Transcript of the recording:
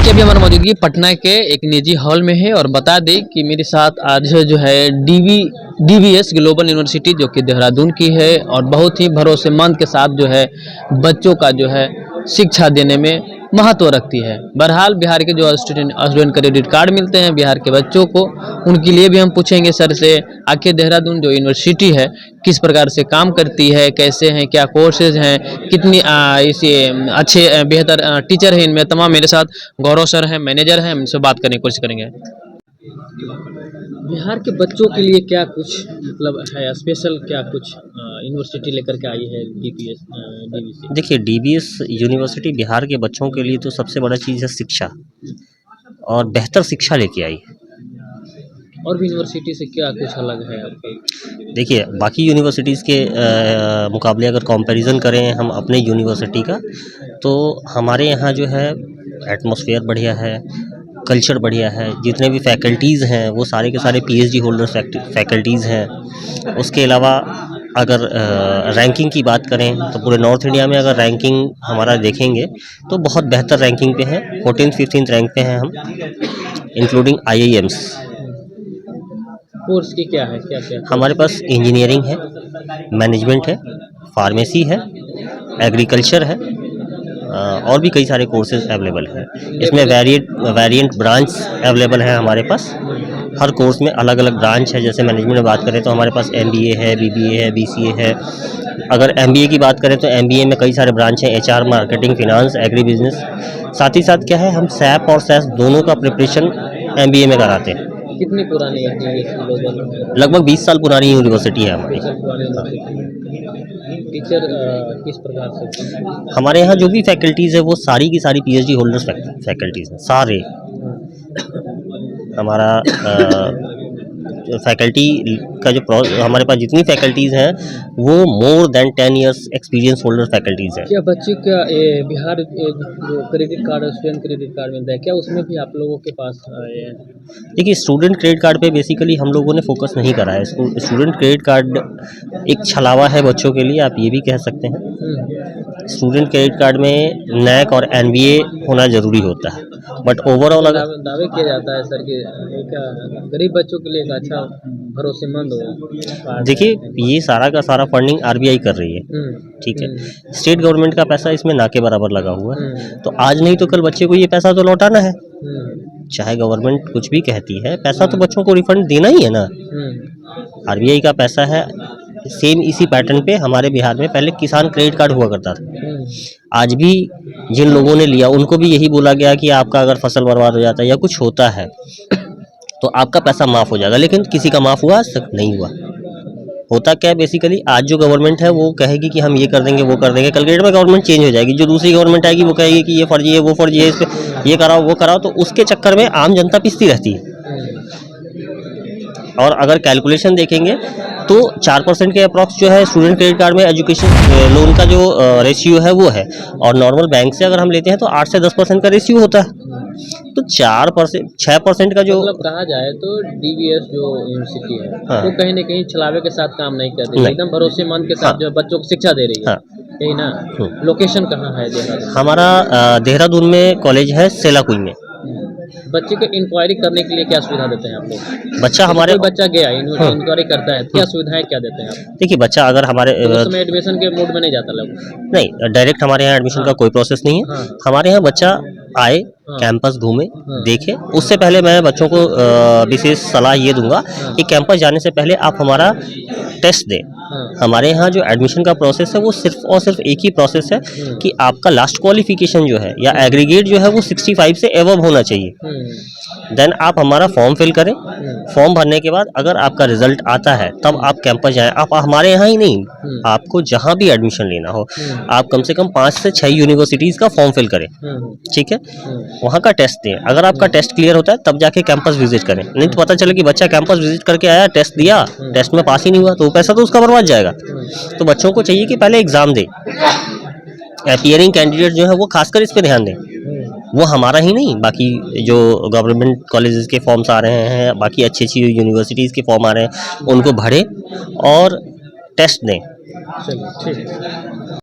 देखिए, अभी हमारा मौजूदगी पटना के एक निजी हॉल में है और बता दें कि मेरे साथ आज जो है डीवीएस ग्लोबल यूनिवर्सिटी जो कि देहरादून की है और बहुत ही भरोसेमंद के साथ जो है बच्चों का जो है शिक्षा देने में महत्व रखती है। बहरहाल बिहार के जो स्टूडेंट क्रेडिट कार्ड मिलते हैं बिहार के बच्चों को, उनके लिए भी हम पूछेंगे सर से आखिर देहरादून जो यूनिवर्सिटी है किस प्रकार से काम करती है, कैसे हैं, क्या कोर्सेज हैं, कितनी इसे अच्छे बेहतर टीचर हैं इनमें। तमाम मेरे साथ गौरव सर हैं, मैनेजर हैं, हम इनसे बात करने की कोशिश करेंगे। बिहार के बच्चों के लिए क्या कुछ मतलब है स्पेशल, क्या कुछ यूनिवर्सिटी लेकर के आई है डीवीसी? देखिए, डीबीएस यूनिवर्सिटी बिहार के बच्चों के लिए तो सबसे बड़ा चीज़ है शिक्षा, और बेहतर शिक्षा लेके आई है। और भी यूनिवर्सिटी से क्या कुछ अलग है आपके? देखिए, बाकी यूनिवर्सिटीज़ के मुकाबले अगर कंपैरिजन करें हम अपने यूनिवर्सिटी का, तो हमारे यहाँ जो है एटमॉस्फेयर बढ़िया है, कल्चर बढ़िया है, जितने भी फैकल्टीज़ हैं वो सारे के सारे पीएचडी होल्डर फैकल्टीज़ हैं। उसके अलावा अगर रैंकिंग की बात करें तो पूरे नॉर्थ इंडिया में अगर रैंकिंग हमारा देखेंगे तो बहुत बेहतर रैंकिंग पे है, 14th-15th रैंक पे हैं हम, इंक्लूडिंग आईआईएम्स। कोर्स की क्या है, क्या क्या हमारे पास इंजीनियरिंग है, मैनेजमेंट है, फार्मेसी है, एग्रीकल्चर है, और भी कई सारे कोर्सेज अवेलेबल हैं। इसमें वेरिएंट ब्रांच अवेलेबल है हमारे पास। हर कोर्स में अलग अलग ब्रांच है। जैसे मैनेजमेंट में बात करें तो हमारे पास एमबीए है, बीबीए है, बीसीए है। अगर एमबीए की बात करें तो एमबीए में कई सारे ब्रांच हैं, HR, marketing, finance, agri business. साथ ही साथ क्या है, हम सैप और सैस दोनों का प्रिपरेशन एमबीए में कराते हैं। कितनी पुरानी है ग्लोबल? लगभग 20 साल पुरानी यूनिवर्सिटी है हमारी। टीचर किस प्रकार से? हमारे यहाँ जो भी फैकल्टीज़ है वो सारी की सारी पीएचडी होल्डर्स फैकल्टीज़ हैं सारे। हमारा फैकल्टी का जो हमारे पास जितनी फैकल्टीज़ हैं वो more than 10 years experience holder faculties हैं। क्या बच्चे का बिहार जो credit card, student credit card मिलता है, क्या उसमें भी आप लोगों के पास आए हैं? देखिए, स्टूडेंट क्रेडिट कार्ड पे बेसिकली हम लोगों ने फोकस नहीं करा है। स्टूडेंट क्रेडिट कार्ड एक छलावा है बच्चों के लिए, आप ये भी कह सकते हैं। स्टूडेंट क्रेडिट कार्ड में नैक और एनबीए होना ज़रूरी होता है, बट ओवरऑल अगर दावे किया जाता है सर कि एक गरीब बच्चों के लिए एक अच्छा भरोसेमंद हो। देखिए, ये सारा का सारा फंडिंग आरबीआई कर रही है, ठीक है। स्टेट गवर्नमेंट का पैसा इसमें ना के बराबर लगा हुआ है, तो आज नहीं तो कल बच्चे को ये पैसा तो लौटाना है। चाहे गवर्नमेंट कुछ भी कहती है, पैसा तो बच्चों को रिफंड देना ही है ना। आरबीआई का पैसा है। सेम इसी पैटर्न पे हमारे बिहार में पहले किसान क्रेडिट कार्ड हुआ करता था। आज भी जिन लोगों ने लिया उनको भी यही बोला गया कि आपका अगर फसल बर्बाद हो जाता है या कुछ होता है तो आपका पैसा माफ़ हो जाएगा, लेकिन किसी का माफ़ हुआ आज तक नहीं हुआ। होता क्या है, बेसिकली आज जो गवर्नमेंट है वो कहेगी कि हम ये कर देंगे, वो कर देंगे, कल के डेट में गवर्नमेंट चेंज हो जाएगी, जो दूसरी गवर्नमेंट आएगी वो कहेगी कि ये फर्जी है, वो फर्जी है, इस पे ये कराओ, वो कराओ, तो उसके चक्कर में आम जनता पिसती रहती है। और अगर कैलकुलेशन देखेंगे तो 4% के अप्रॉक्स जो है स्टूडेंट क्रेडिट कार्ड में एजुकेशन लोन का जो रेशियो है वो है, और नॉर्मल बैंक से अगर हम लेते हैं तो 8 से 10% का रेशियो होता है। तो 6% का जो मतलब कहा जाए तो डीवीएस जो यूनिवर्सिटी है हाँ, वो कहीं ना कहीं छलावे के साथ काम नहीं कर रही है, एकदम भरोसेमंद के साथ हाँ, जो बच्चों को शिक्षा दे रही है। हाँ, यही ना? लोकेशन कहाँ है देहरादून? हमारा देहरादून में कॉलेज है सेलाकुई में। बच्चे को इंक्वायरी करने के लिए क्या सुविधा देते हैं आप लोग? बच्चा हमारे कोई बच्चा गया इंक्वायरी करता है, क्या सुविधाएं क्या देते हैं आप? देखिए, बच्चा अगर हमारे तो उस समय एडमिशन के मूड में नहीं जाता लोग? नहीं, डायरेक्ट हमारे यहाँ एडमिशन का कोई प्रोसेस नहीं है। हमारे यहाँ बच्चा आए, कैंपस घूमे, देखे। उससे पहले मैं बच्चों को विशेष सलाह ये दूंगा कि कैंपस जाने से पहले आप हमारा टेस्ट दें। हमारे यहाँ जो एडमिशन का प्रोसेस है वो सिर्फ और सिर्फ एक ही प्रोसेस है कि आपका लास्ट क्वालिफिकेशन जो है या एग्रीगेट जो है वो 65 से एबव होना चाहिए। देन आप हमारा फॉर्म फिल करें। फॉर्म भरने के बाद अगर आपका रिजल्ट आता है तब आप कैंपस जाएं। आप हमारे यहाँ ही नहीं, आपको जहाँ भी एडमिशन लेना हो आप कम से कम 5 से 6 यूनिवर्सिटीज़ का फॉर्म फिल करें, ठीक है। वहाँ का टेस्ट दें। अगर आपका टेस्ट क्लियर होता है तब जाके कैंपस विजिट करें। नहीं तो पता चले कि बच्चा कैंपस विजिट करके आया, टेस्ट दिया, टेस्ट में पास ही नहीं हुआ, तो वो पैसा तो उसका बर्बाद जाएगा। तो बच्चों को चाहिए कि पहले एग्ज़ाम दें। अपीयरिंग कैंडिडेट जो है वो खासकर इस पर ध्यान दें। वो हमारा ही नहीं, बाकी जो गवर्नमेंट कॉलेजेस के फॉर्म्स आ रहे हैं, बाकी अच्छी अच्छी यूनिवर्सिटीज़ के फॉर्म आ रहे हैं, उनको भरें और टेस्ट दें। चलिए ठीक है।